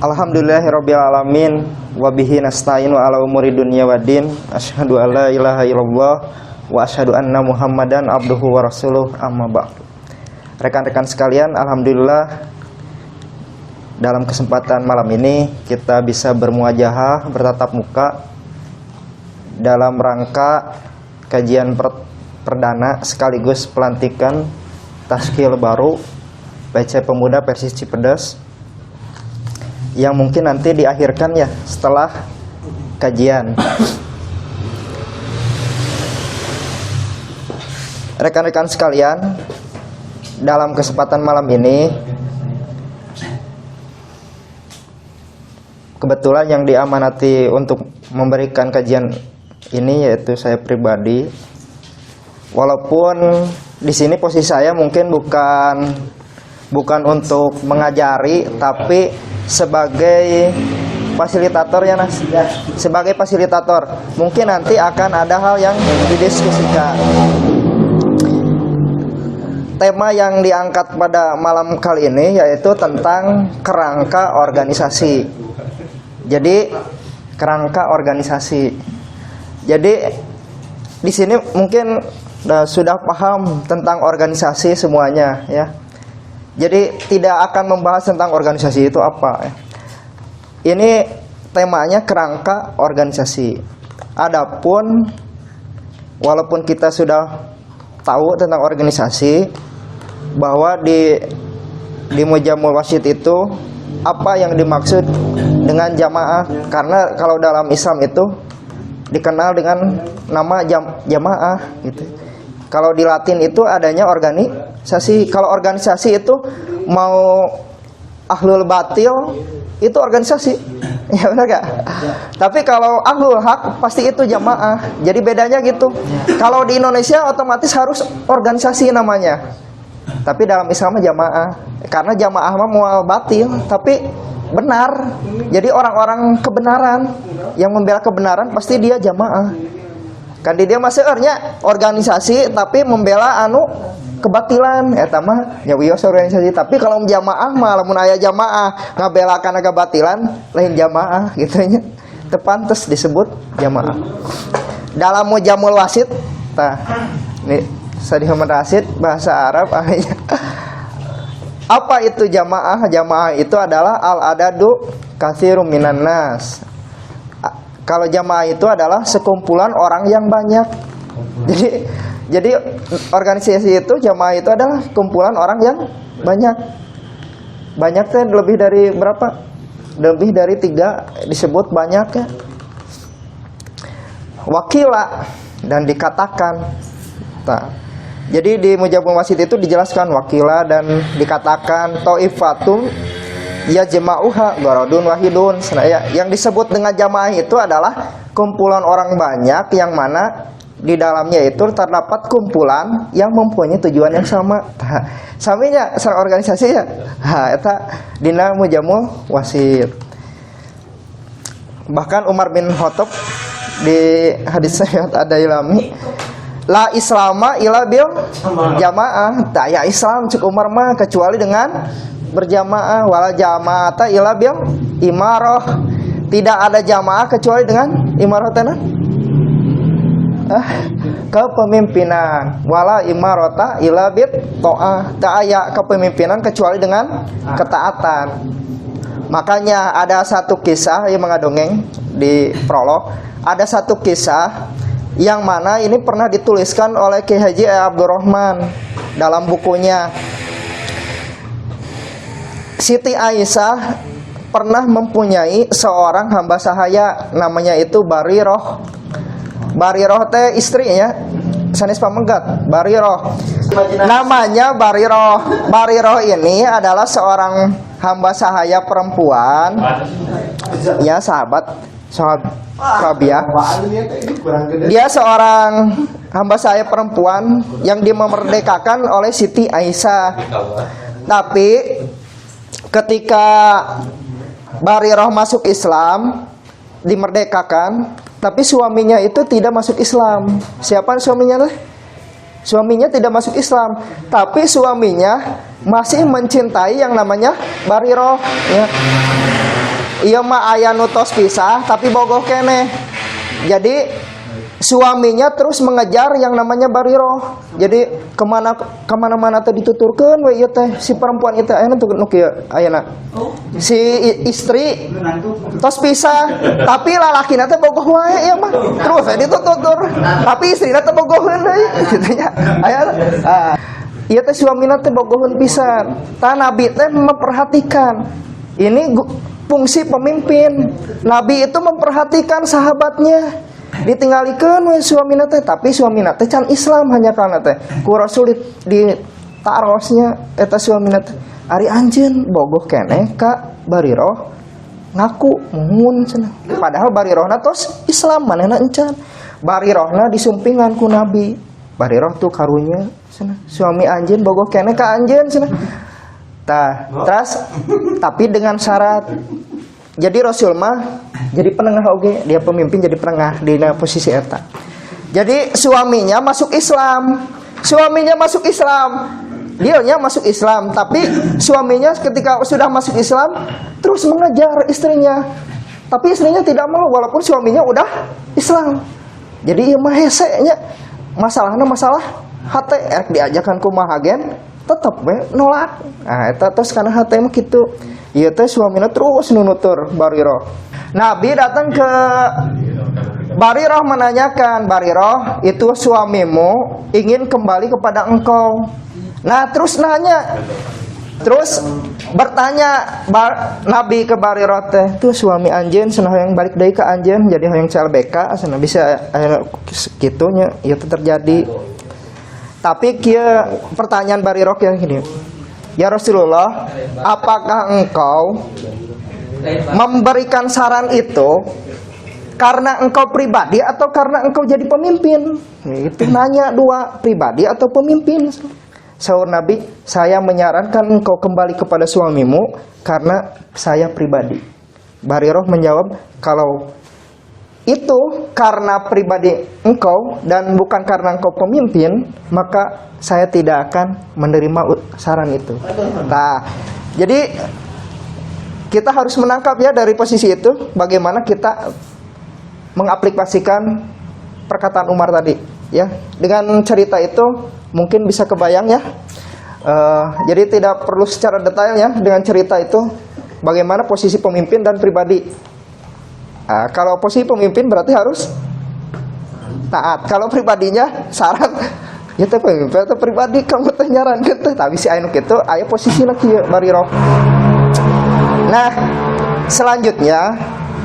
Alhamdulillahirabbil alamin wa bihi nasta'inu ala umuri dunya waddin. Asyhadu an la ilaha illallah wa asyhadu anna Muhammadan abduhu wa rasuluh, amma ba'd. Rekan-rekan sekalian, alhamdulillah dalam kesempatan malam ini kita bisa bermuajahah, bertatap muka dalam rangka kajian perdana sekaligus pelantikan Taskil baru PC Pemuda Persis Cipedes yang mungkin nanti diakhirkan ya setelah kajian. Rekan-rekan sekalian, dalam kesempatan malam ini kebetulan yang diamanati untuk memberikan kajian ini yaitu saya pribadi. Walaupun di sini posisi saya mungkin bukan untuk mengajari, tapi sebagai fasilitator ya Nas. Sebagai fasilitator, mungkin nanti akan ada hal yang didiskusikan. Tema yang diangkat pada malam kali ini yaitu tentang kerangka organisasi. Jadi kerangka organisasi. Jadi di sini mungkin sudah paham tentang organisasi semuanya ya. Jadi tidak akan membahas tentang organisasi itu apa ya. Ini temanya kerangka organisasi. Adapun walaupun kita sudah tahu tentang organisasi, bahwa di Mujamul Wasit itu apa yang dimaksud dengan jamaah, karena kalau dalam Islam itu dikenal dengan nama jamaah gitu. Kalau di Latin itu adanya organisasi. Kalau organisasi itu mau ahlul batil itu organisasi, ya benar gak? Tapi kalau ahlul hak pasti itu jamaah. Jadi bedanya gitu. Kalau di Indonesia otomatis harus organisasi namanya. Tapi dalam Islam jamaah. Karena jamaah mah mual batil, tapi benar. Jadi orang-orang kebenaran yang membela kebenaran pasti dia jamaah. Kan dia maseuernya organisasi tapi membela kebatilan eta mah nya wios organisasi. Tapi kalau jamaah mah lamun aya jamaah ngabela kana kebatilan lain jamaah gitu nya. Teu pantes disebut jamaah. Dalam Mujamul Wasit tah ini Sadi Muhammad Rasid bahasa Arab ahlinya. Apa itu jamaah? Jamaah itu adalah al-adadu katsirum minan nas. Kalau jamaah itu adalah sekumpulan orang yang banyak. Jadi organisasi itu jamaah itu adalah kumpulan orang yang banyak. Banyak teh lebih dari berapa? Lebih dari 3 disebut banyak ya. Wakila dan dikatakan. Nah, jadi di Mujamul Wasit itu dijelaskan wakila dan dikatakan taifatum ya jama'uha gharadun wahidun. Yang disebut dengan jamaah itu adalah kumpulan orang banyak yang mana di dalamnya itu terdapat kumpulan yang mempunyai tujuan yang sama. Saminya serang organisasi ya. Eta dina Mujamul Wasit. Bahkan Umar bin Khattab di hadis sahih ada ilami la islama illa bil jamaah. Tak ya Islam cek Umar mah kecuali dengan berjamaah. Wala jamaata illa bil imarah. Tidak ada jamaah kecuali dengan imarah tenan. Kepemimpinan. Wala imarata illa bit ta'ah. Tak aya kepemimpinan kecuali dengan ketaatan. Makanya ada satu kisah yang mengadongeng di prolog. Ada satu kisah yang mana ini pernah dituliskan oleh Ki Haji Abdurrahman dalam bukunya. Siti Aisyah pernah mempunyai seorang hamba sahaya namanya itu Bariroh. Bariroh teh istrinya sanes pamenggat Bariroh. Namanya Bariroh. Bariroh ini adalah seorang hamba sahaya perempuan. Ya sahabat Rabiah. Dia seorang hamba sahaya perempuan yang dimerdekakan oleh Siti Aisyah. Tapi ketika Bariroh masuk Islam, dimerdekakan, tapi suaminya itu tidak masuk Islam. Siapa suaminya? Suaminya tidak masuk Islam, tapi suaminya masih mencintai yang namanya Bariroh ya. Ieu mah aya nu tos pisah tapi bogoh keneh. Jadi suaminya terus mengejar yang namanya Bariroh. Jadi kemana-mana teh dituturkeun we ieu teh si perempuan itu aya nu kieu ayeuna. Si istri tos pisah tapi lalakina teh bogoh wae ieu mah. Terus ditutur tapi istrina teh bogoheun deui kitu nya. Aya ieu teh suamina teh bogoheun pisan. Tah Nabi teh memperhatikan. Ini fungsi pemimpin. Nabi itu memperhatikan sahabatnya. Ditinggalikeun we suamina teh, tapi suamina teh can Islam hanya karena teh ku Rasul di tarosnya eta suamina teh ari anjeun bogoh keneh ka Bariroh ngaku muhun cenah. Padahal Barirohna tos Islam manehna encan. Barirohna disumpingan ku Nabi. Bariroh tuh karunya cenah. Suami anjeun bogoh keneh ka anjeun cenah. Tah, terus tapi dengan syarat. Jadi Rasul mah jadi penengah oge, dia pemimpin jadi penengah di posisi eta. Jadi suaminya masuk Islam. Suaminya masuk Islam. Dianya masuk Islam, tapi suaminya ketika sudah masuk Islam terus mengejar istrinya. Tapi istrinya tidak mau walaupun suaminya udah Islam. Jadi ieu mah hese nya. Masalahna masalah hate diajakan kumaha gen tetep we nolak. Nah, eta tos kana hate mah kitu. Ieu teh suamina terus nunutur Bariroh. Nabi datang ke Bariroh menanyakan, "Bariroh, itu suamimu ingin kembali kepada engkau." Nah, terus nanya. Terus bertanya Nabi ke Bariroh teh, "Tuh suami anjeun cenah hoyong balik deui ka anjeun, jadi hoyong CLBK cenah bisa kitu nya ieu teh terjadi." Tapi kieu pertanyaan Bariroh yang gini. "Ya Rasulullah, apakah engkau memberikan saran itu karena engkau pribadi atau karena engkau jadi pemimpin?" Itu nanya dua, pribadi atau pemimpin. Saur Nabi, "Saya menyarankan engkau kembali kepada suamimu karena saya pribadi." Bariroh menjawab, "Kalau itu karena pribadi engkau dan bukan karena engkau pemimpin, maka saya tidak akan menerima saran itu." Nah, jadi kita harus menangkap ya dari posisi itu bagaimana kita mengaplikasikan perkataan Umar tadi ya. Dengan cerita itu mungkin bisa kebayang ya. Jadi tidak perlu secara detail ya, dengan cerita itu bagaimana posisi pemimpin dan pribadi. Kalau posisi pemimpin berarti harus taat. Kalau pribadinya saran ya teh pemimpin atau pribadi kamu teh nyarankeun teh tapi si anu kitu aya posisina kieu Bariroh. Nah, selanjutnya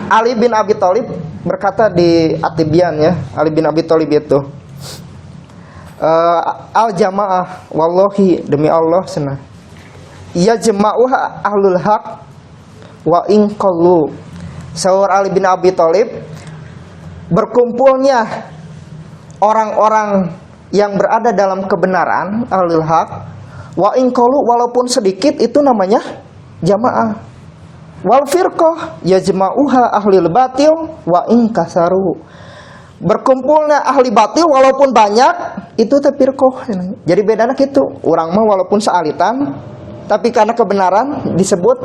Ali bin Abi Thalib berkata di At-Tibyan ya, Ali bin Abi Thalib itu al-jamaah wallahi demi Allah cenah. Ya jama'uha ahlul haq wa in qallu. Saur Ali bin Abi Thalib, berkumpulnya orang-orang yang berada dalam kebenaran ahlul haq wa in qallu walaupun sedikit itu namanya jamaah. Wal firqah yajma'uha ahlul batil wa in kasaru. Berkumpulnya ahli batil walaupun banyak itu teh firqah. Jadi bedana kitu, urang mah walaupun saalitan tapi karena kebenaran disebut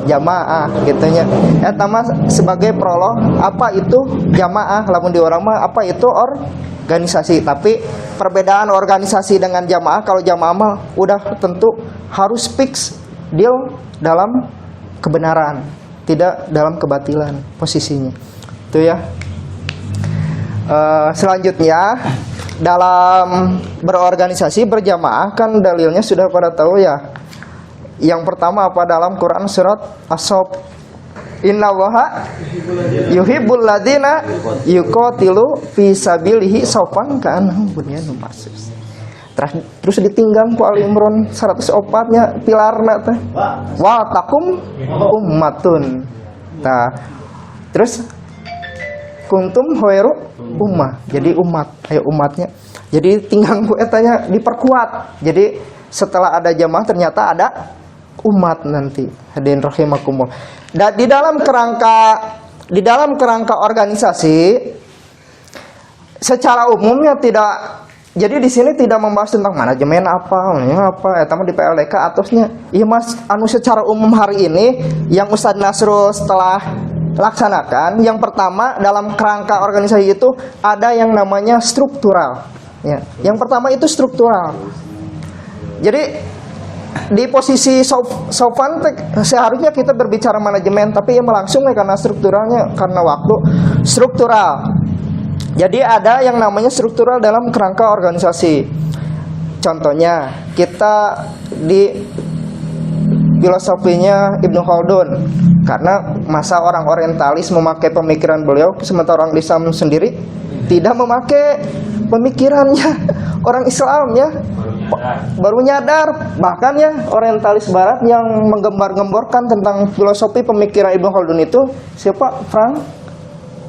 jamaah gitunya. Eta mah sebagai prolog apa itu jamaah, lamun di urang mah apa itu organisasi. Tapi perbedaan organisasi dengan jamaah, kalau jamaah mah udah tentu harus fix deal dalam kebenaran, tidak dalam kebatilan posisinya. Itu ya. Selanjutnya dalam berorganisasi berjamaah kan dalilnya sudah pada tahu ya. Yang pertama apa dalam Quran surat As-Saff, innallaha yuhibbul ladzina yuqatilu fi sabilihi saffan ka'annahum bunyanun marsus. Terus ditinggal ku Ali Imran 104 nya pilarna teh wa takum ummatun. Nah, terus kuntum khairu ummah, jadi umat, ayo umatnya. Jadi tinggal ku etanya diperkuat. Jadi setelah ada jamaah ternyata ada umat nanti. Hadirin rahimakumullah. Dan di dalam kerangka organisasi secara umumnya tidak. Jadi di sini tidak membahas tentang manajemen apa, eta mah di PLDK atasnya. Iya Mas, anu secara umum hari ini yang Ustadz Nasrul setelah laksanakan. Yang pertama dalam kerangka organisasi itu ada yang namanya struktural. Ya, yang pertama itu struktural. Jadi di posisi Sofwan seharusnya kita berbicara manajemen, tapi ya melangsung karena strukturalnya, karena waktu struktural. Jadi ada yang namanya struktural dalam kerangka organisasi. Contohnya kita di filosofinya Ibnu Khaldun, karena masa orang orientalis memakai pemikiran beliau, sementara orang Islam sendiri tidak memakai pemikirannya orang Islam ya, baru nyadar. Bahkan ya orientalis barat yang menggembar-gemborkan tentang filosofi pemikiran Ibnu Khaldun itu siapa? Frank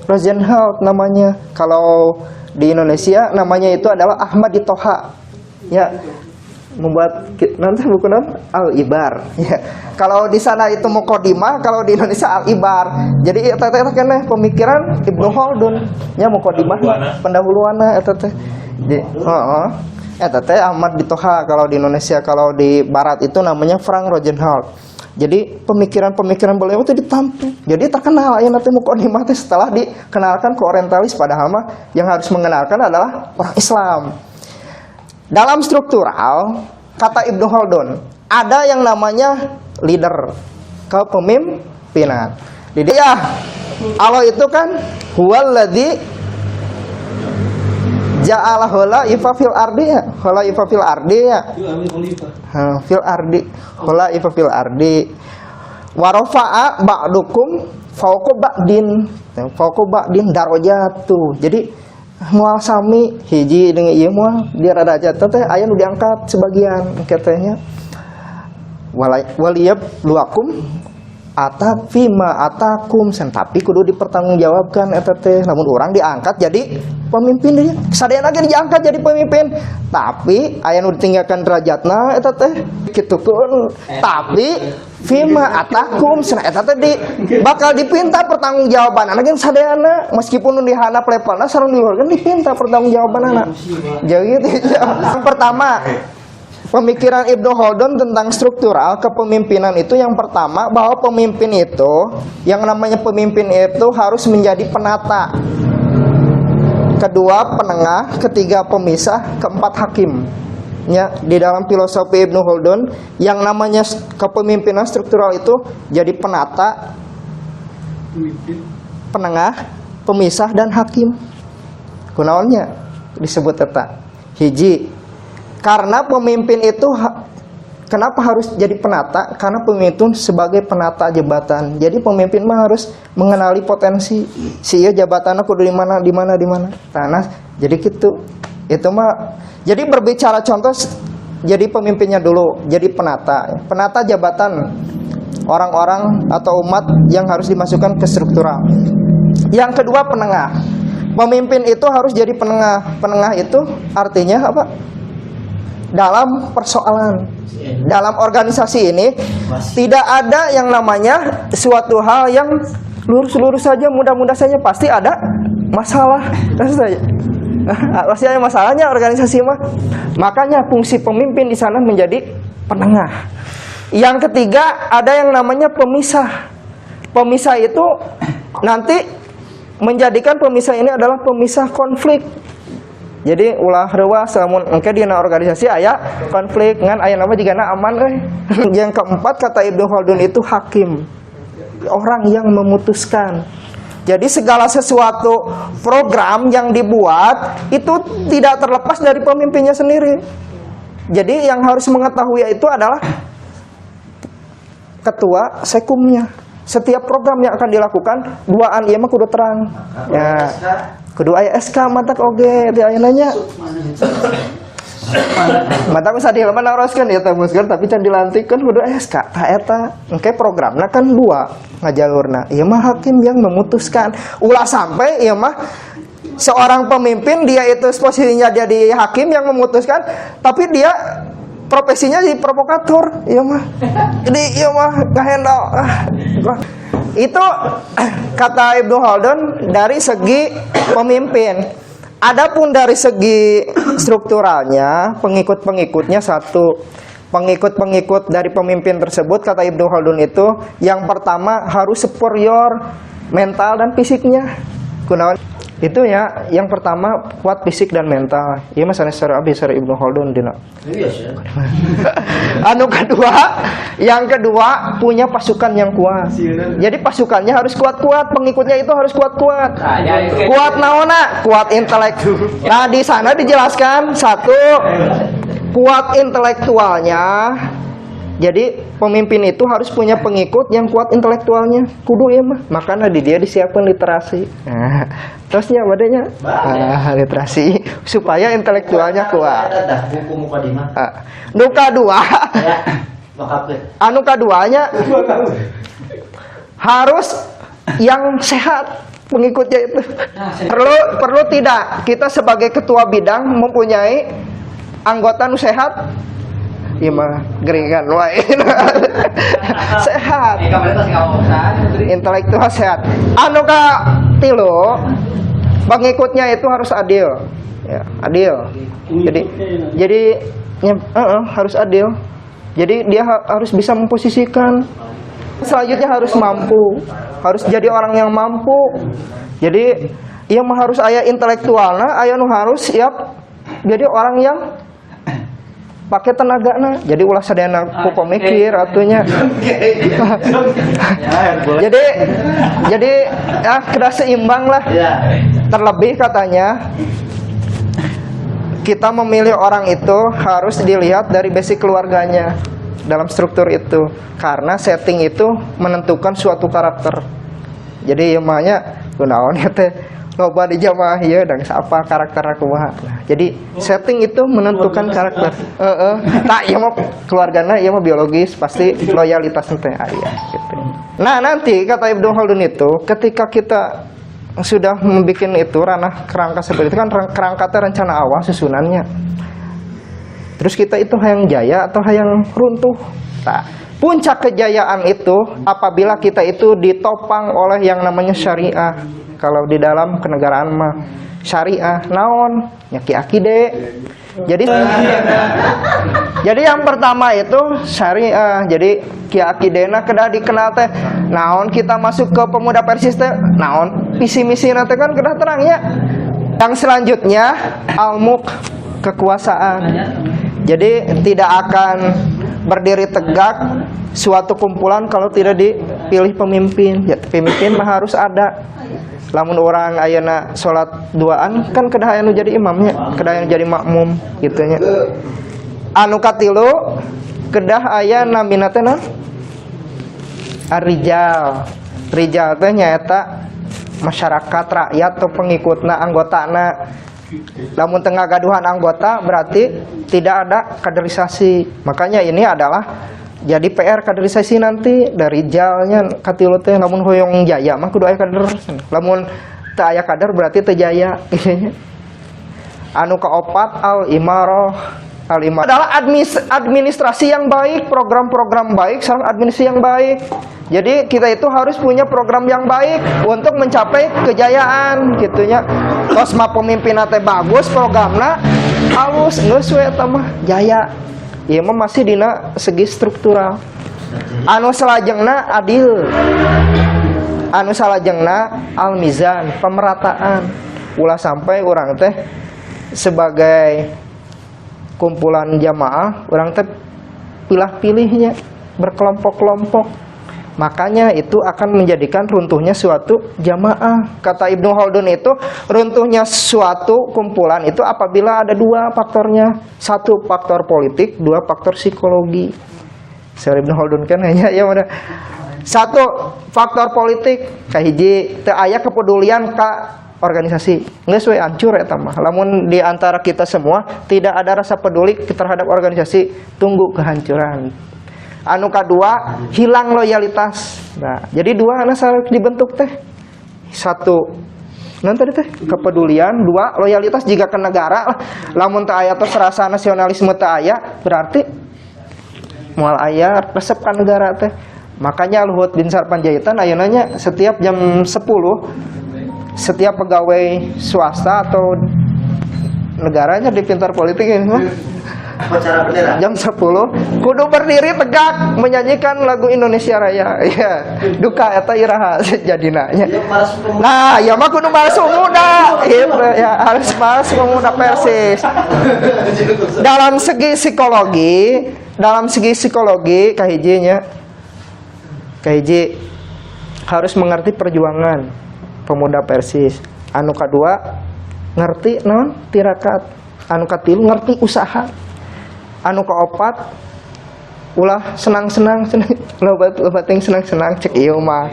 Rosenhalt namanya. Kalau di Indonesia namanya itu adalah Ahmad Toha ya, membuat nanti buku Al-Ibar ya. Kalau di sana itu Muqaddimah, kalau di Indonesia Al-Ibar. Jadi eta teh keneh pemikiran Ibnu Khaldun nya Muqaddimah pendahuluanna eta teh. Eta teh Ahmad Toha kalau di Indonesia, kalau di barat itu namanya Frank Rosenhalt. Jadi pemikiran-pemikiran beliau itu ditampung. Jadi terkenal aya nanti Muqaddimah teh setelah dikenalkan ke orientalis, padahal mah yang harus mengenalkan adalah orang Islam. Dalam struktural, kata Ibnu Khaldun, ada yang namanya leader, kepemimpinan. Jadi ya, Allah itu kan huwallazi ja'ala khala'ifa fil ardi ya, khala'ifa fil ardi ya. Fil ardi, khala'ifa fil ardi. Wa rafa'a ba'dukum fawqa ba'din. Fawqa ba'din darajatu. Jadi mual sami hiji dengan ieu mual dia derajat teh aya nu diangkat sebagian katanya. Waliyab luakum atafima atakum sen, tapi kudu dipertanggungjawabkan eta teh. Lamun orang diangkat jadi pemimpin dia, sadayana ge diangkat jadi pemimpin, tapi aya nu ditinggalkan derajatna eta teh kitukeun. Tapi fima atakum sen eta teh bakal dipinta pertanggungjawabanana ge sadayana, meskipun nu dihandap levelna sareng diluhurkeun dipinta pertanggungjawabanana. Jadi gitu. Yang pertama, pemikiran Ibnu Khaldun tentang struktural kepemimpinan itu yang pertama bahwa pemimpin itu, yang namanya pemimpin itu harus menjadi penata. Kedua penengah, ketiga pemisah, keempat hakim. Ya, di dalam filosofi Ibnu Khaldun yang namanya kepemimpinan struktural itu jadi penata, penengah, pemisah dan hakim. Kunaonnya disebut eta? Hiji, karena pemimpin itu kenapa harus jadi penata? Karena pemimpin sebagai penata jabatan. Jadi pemimpin mah harus mengenali potensi si jabatannya kudu di mana. Nah, jadi gitu. Itu mah jadi berbicara contoh, jadi pemimpinnya dulu, jadi penata. Penata jabatan orang-orang atau umat yang harus dimasukkan ke struktural. Yang kedua penengah. Pemimpin itu harus jadi penengah. Penengah itu artinya apa? Dalam persoalan, dalam organisasi ini tidak ada yang namanya suatu hal yang lurus-lurus saja, mudah-mudah saja, pasti ada masalah. Pasti ada masalahnya organisasi mah. Makanya fungsi pemimpin di sana menjadi penengah. Yang ketiga ada yang namanya pemisah. Pemisah itu nanti menjadikan pemisah ini adalah pemisah konflik. Jadi ulah reuas lamun engke dina organisasi aya konflik ngan aya nama jigana aman euy. Yang keempat kata Ibnu Khaldun itu hakim. Orang yang memutuskan. Jadi segala sesuatu program yang dibuat itu tidak terlepas dari pemimpinnya sendiri. Jadi yang harus mengetahui itu adalah ketua sekumnya. Setiap program yang akan dilakukan duaan ieu mah kudu terang. Ya. Kudu aya SK matak oge teh aya nanya. Matak bisa dilaroskeun ya tamuskeun tapi can dilantikkeun kudu aya SK. Tah eta engke programna kan dua ngajalurna. Ieu mah hakim yang memutuskan. Ulah sampai ieu mah seorang pemimpin dia itu posisinya jadi hakim yang memutuskan, tapi dia profesinya jadi provokator. Ieu mah. Jadi ieu mah ngahendal. Itu kata Ibnu Khaldun dari segi pemimpin. Adapun dari segi strukturalnya, pengikut-pengikutnya satu. Pengikut-pengikut dari pemimpin tersebut kata Ibnu Khaldun itu yang pertama harus superior mental dan fisiknya. Kunaon itu ya, yang pertama kuat fisik dan mental. Iya mas secara abis secara Ibnu Khaldun dina. Yang kedua punya pasukan yang kuat. Jadi pasukannya harus kuat-kuat, pengikutnya itu harus kuat-kuat. Kuat naona, kuat intelek. Nah di sana dijelaskan satu, kuat intelektualnya. Jadi pemimpin itu harus punya pengikut yang kuat intelektualnya. Kudu ya mah. Makanya di dia disiapkan literasi. Nah, terusnya wadahnya literasi supaya intelektualnya kuat. Nuka dua. Anu kaduanya harus yang sehat pengikutnya itu. Perlu tidak kita sebagai ketua bidang mempunyai anggota nu sehat. Iya mah geringan wae. Sehat. Intelektual sehat. Anu ka tilu, pengikutnya itu harus adil. Ya, adil. Jadi harus adil. Jadi dia harus bisa memposisikan. Selanjutnya harus mampu. Harus jadi orang yang mampu. Jadi ia mah harus aya intelektualna, aya nu harus siap jadi orang yang pakai tenagana. Jadi ulah sadayana ku pemikir atunya. jadi ya kena seimbang lah. Terlebih katanya kita memilih orang itu harus dilihat dari basic keluarganya dalam struktur itu, karena setting itu menentukan suatu karakter. Jadi emangnya kunaon ya teh loba di jamaah ieu dan apa karakter kumaha. Nah, jadi setting itu menentukan karakter. Nah, ieu mah keluargana ieu mah biologis pasti loyalitas teh aya gitu. Nah, nanti kata Ibnu Khaldun itu ketika kita sudah membuat itu ranah kerangka seperti itu kan kerangka teh rencana awal susunannya. Terus kita itu hayang jaya atau hayang runtuh. Nah, puncak kejayaan itu apabila kita itu ditopang oleh yang namanya syariah. Kalau di dalam kenegaraan mah syariah naon nyaki akide. Jadi yang pertama itu syariah. Jadi ki akidena kedah dikenal teh naon kita masuk ke pemuda Persis teh naon visi misi teh kan kedah terangnya. Yang selanjutnya al-mulk, kekuasaan. Jadi tidak akan berdiri tegak suatu kumpulan kalau tidak dipilih pemimpin. Ya, pemimpin mah harus ada. Lamun orang ayeuna salat duaan kan kedah aya nu jadi imamnya, kedah aya nu jadi makmum kitu nya. Anu katilu kedah aya namina teh naon? Ar-rijal. Rijal teh nyaeta masyarakat rakyat atau pengikutna anggotana. Lamun tengah gaduhan anggota berarti tidak ada kaderisasi. Makanya ini adalah jadi PR kaderisasi nanti dari jalnya katilu teh lamun hoyong jaya mah kudu aya kader. Lamun teu aya kader berarti teu jaya. Anu kaopat al-imarah. Al-imarah adalah administrasi yang baik, program-program baik, sareng administrasi yang baik. Jadi kita itu harus punya program yang baik untuk mencapai kejayaan gitunya. Tos mah pemimpinna teh bagus, programna halus, geus we eta mah jaya. Ieu mah masih dina segi struktural. Anu salajengna adil. Anu salajengna al-mizan, pemerataan. Ulah sampai orang teh sebagai kumpulan jamaah, orang teh pilah-pilihnya, berkelompok-kelompok. Makanya itu akan menjadikan runtuhnya suatu jamaah. Kata Ibnu Khaldun itu runtuhnya suatu kumpulan itu apabila ada dua faktornya. Satu faktor politik, dua faktor psikologi. Saya Ibnu Khaldun kan hanya ya udah. Satu faktor politik kahiji teu aya kepedulian ka organisasi. Geus we hancur eta mah. Lamun di antara kita semua tidak ada rasa peduli terhadap organisasi, tunggu kehancuran. Anu kedua, hilang loyalitas. Nah, jadi dua anu harus dibentuk teh. Satu, nanti teh kepedulian, dua loyalitas jika ke negara. Lamun teu aya tos rasa nasionalisme teu aya, berarti moal aya resep ka negara teh. Makanya Luhut bin Sarpanjaitan ayeuna nya setiap jam 10 setiap pegawai swasta atau negaranya di pintar politik ini mah Upacara bendera. Jam 10 kudu berdiri tegak menyanyikan lagu Indonesia Raya. Iya, duka eta iraha jadina nya. Nah, ya mah kudu balas pemuda. Gitu ya, harus balas pemuda Persis. Dalam segi psikologi kahijinya harus mengerti perjuangan pemuda Persis. Anu kadua ngerti non tirakat. Anu katilu ngerti usaha. Anu kaopat ulah senang-senang lobat yang senang-senang cek ieu mah.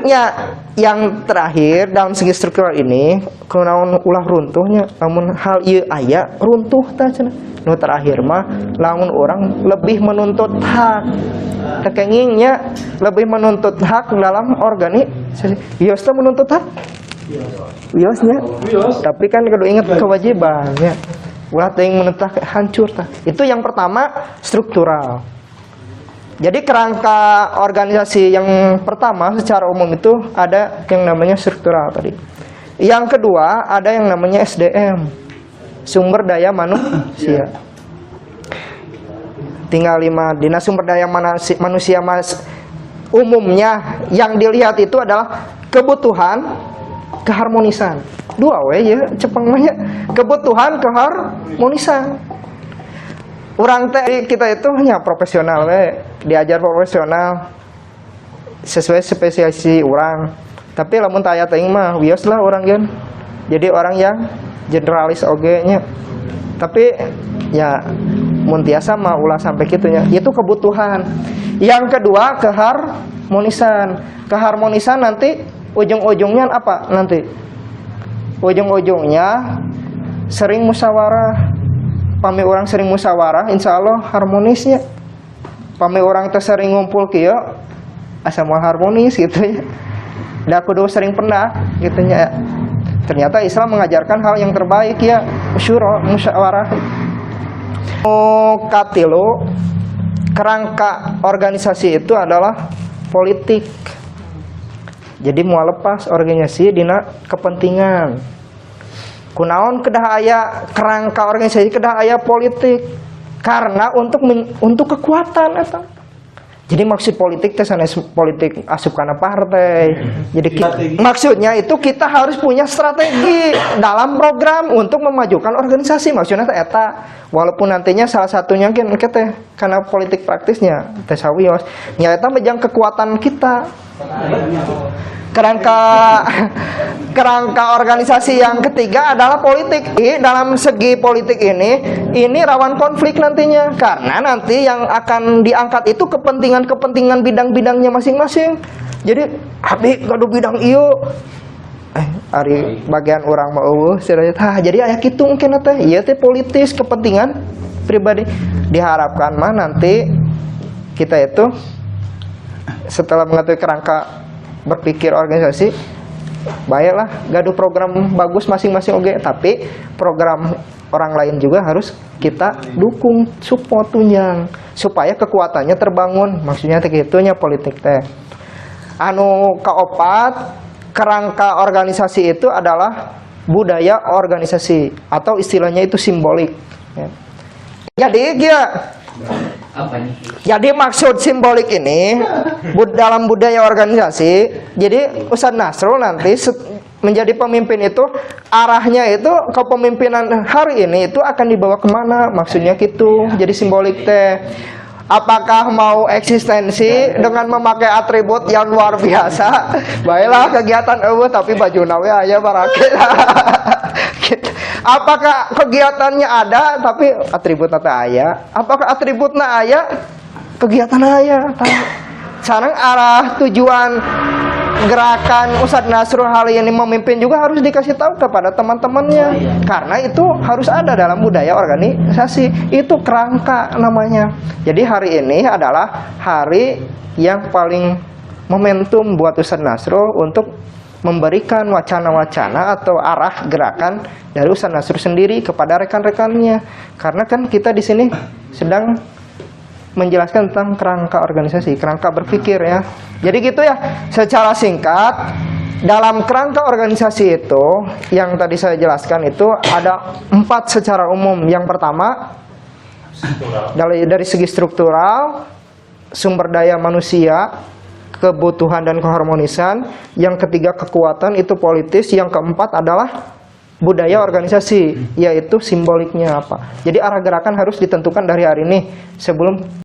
Ya, yang terakhir dalam segi struktural ini kunaon ulah runtuhnya lamun hal ieu aya runtuh tah cenah. Nu terakhir mah lamun orang lebih menuntut hak. Tekengingnya lebih menuntut hak dalam organisasi. Bios teh menuntut hak. Wiosnya, tapi kan kudu ingat kewajibannya. Ulah teuing menentah hancur tah. Itu yang pertama struktural. Jadi kerangka organisasi yang pertama secara umum itu ada yang namanya struktural tadi. Yang kedua ada yang namanya SDM, sumber daya manusia. Tinggal 5 dinas sumber daya manusia umumnya yang dilihat itu adalah kebutuhan, keharmonisan. Dua we ya cepeng mah kebutuhan keharmonisan. Urang teh kita itu hanya profesional we, diajar profesional sesuai spesiasi orang. Tapi lamun taya teuing mah wios lah orang gen. Jadi orang yang generalis oge nya. Tapi ya mun tiasa mah ulah sampai kitunya. Itu kebutuhan. Yang kedua keharmonisan. Keharmonisan nanti ujung-ujungnya apa nanti? Ujung-ujungnya sering musyawarah. Pami orang sering musyawarah, insya Allah harmonisnya. Pami orang teh sering ngumpul kieu, asa moal harmonis gitu ya. Da kudu sering pendak gitu nya. Ternyata Islam mengajarkan hal yang terbaik ya, musyawarah. Katilu, kerangka organisasi itu adalah politik. Jadi mau lepas organisasi dina kepentingan. Kunaon kedah aya kerangka organisasi kedah aya politik karena untuk kekuatan eta. Jadi maksud politik teh sanes politik asup kana partai. Jadi maksudnya itu kita harus punya strategi dalam program untuk memajukan organisasi. Maksudnya teh eta walaupun nantinya salah satunya kan teh karena politik praktisnya teh sawios nya eta mejang kekuatan kita. Kerangka organisasi yang ketiga adalah politik. Dalam segi politik ini rawan konflik nantinya karena nanti yang akan diangkat itu kepentingan bidang-bidangnya masing-masing. Jadi abi gaduh bidang ieu ari bagian orang mau jadi aya kitu mungkin teh ieu teh politis kepentingan pribadi. Diharapkan mah nanti kita itu setelah mengetahui kerangka berpikir organisasi, baiklah gaduh program bagus masing-masing oke, tapi program orang lain juga harus kita dukung, support, tunjang supaya kekuatannya terbangun. Maksudnya tegitunya politik teh. Anu kaopat, kerangka organisasi itu adalah budaya organisasi atau istilahnya itu simbolik ya. Jadi Jadi maksud simbolik ini dalam budaya organisasi. Jadi Ustadz Nasrul nanti menjadi pemimpin itu arahnya itu kepemimpinan hari ini itu akan dibawa kemana? Maksudnya gitu. Jadi simbolik teh. Apakah mau eksistensi dengan memakai atribut yang luar biasa? Baiklah kegiatan tapi baju nawe aya barake. Apakah kegiatannya ada tapi atributnya tak aya? Apakah atributnya aya? Kegiatan aya. Sekarang arah tujuan gerakan Ustadz Nasrul hari ini memimpin juga harus dikasih tahu kepada teman-temannya. Karena itu harus ada dalam budaya organisasi. Itu kerangka namanya. Jadi hari ini adalah hari yang paling momentum buat Ustadz Nasrul untuk memberikan wacana-wacana atau arah gerakan dari Ustadz Nasrul sendiri kepada rekan-rekannya. Karena kan kita di sini sedang menjelaskan tentang kerangka organisasi, kerangka berpikir ya. Jadi gitu ya, secara singkat dalam kerangka organisasi itu yang tadi saya jelaskan itu ada 4 secara umum. Yang pertama Dari segi struktural, sumber daya manusia, kebutuhan dan keharmonisan. Yang ketiga kekuatan itu politis. Yang keempat adalah budaya organisasi, yaitu simboliknya apa. Jadi arah gerakan harus ditentukan dari hari ini sebelum